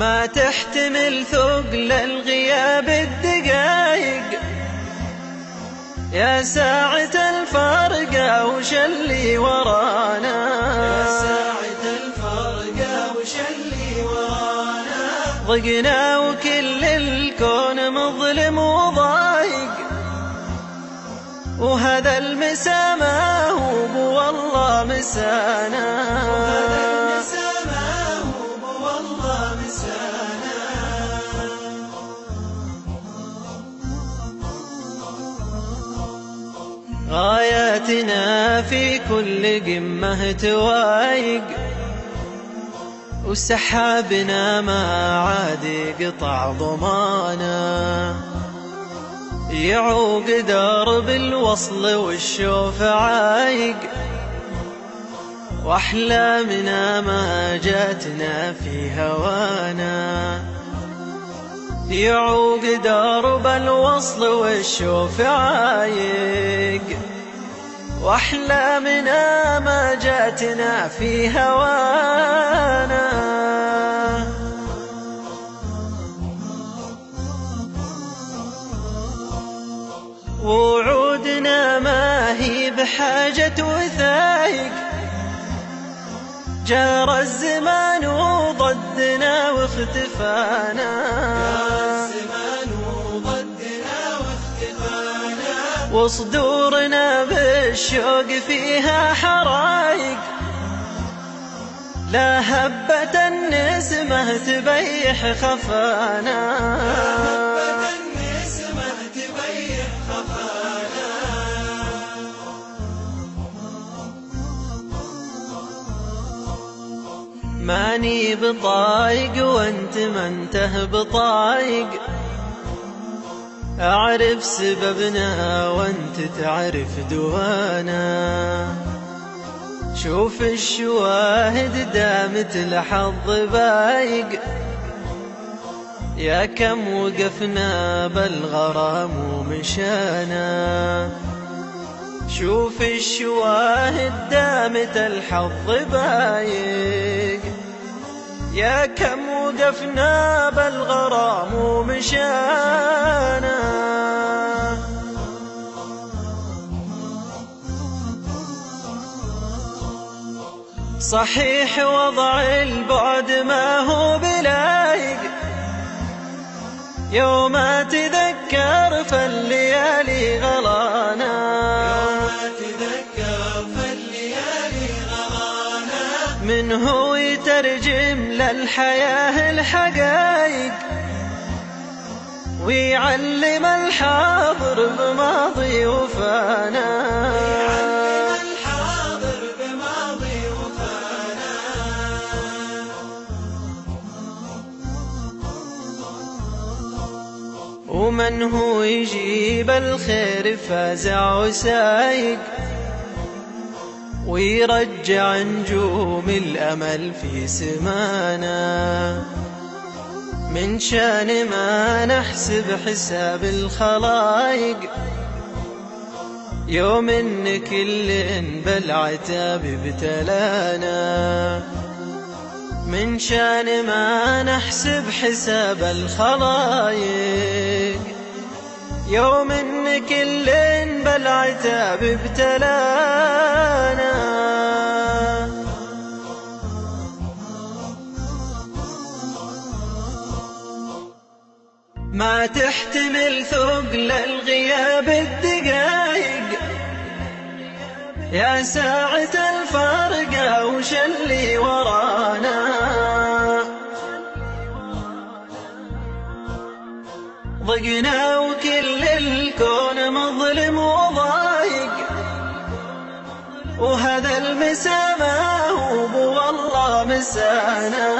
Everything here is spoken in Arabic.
ما تحتمل ثقل الغياب الدقايق، يا ساعة الفارقة وش اللي ورانا، يا ساعة الفارقة وش اللي ورانا. ضقنا وكل الكون مظلم وضايق، وهذا المسا ما هو بوالله مسانا، غاياتنا في كل قمة توايق، وسحابنا ما عاد يقطع ضمانا، يعوق درب الوصل والشوف عايق، وأحلامنا ما جاتنا في هوانا، يعوق درب الوصل والشوف عايق، وأحلامنا ما جاتنا في هوانا. ووعودنا ما هي بحاجة وثايق، جار الزمان وضدنا واختفانا، وصدورنا بالشوق فيها حرايق، لا هبة النسمة تبيح خفانا، ماني بطايق وانت ما انته بطايق، أعرف سببنا وانت تعرف دوانا، شوف الشواهد دامت الحظ بايق، يا كم وقفنا بالغرام ومشانا، شوف الشواهد دامت الحظ بايق، يا كم وقفنا بالغرام ومشانا. صحيح وضع البعد ما هو بلايق، يوم أتذكر فالليالي غلانا، من هو يترجم للحياة الحقايق، ويعلم الحاضر بماضي وفانا، ومن هو يجيب الخير فازع وسايق، ويرجع نجوم الأمل في سمانا، من شان ما نحسب حساب الخلايق، يوم إن كل بالعتاب ابتلانا، من شان ما نحسب حساب الخلايق، يوم إن كل بالعتاب ابتلانا. ما تحتمل ثقل الغياب الدقايق، يا ساعة الفارقة وش اللي ورانا، ضقنا وكل الكون مظلم وضايق، وهذا المسا ما هو بوالله مسانا.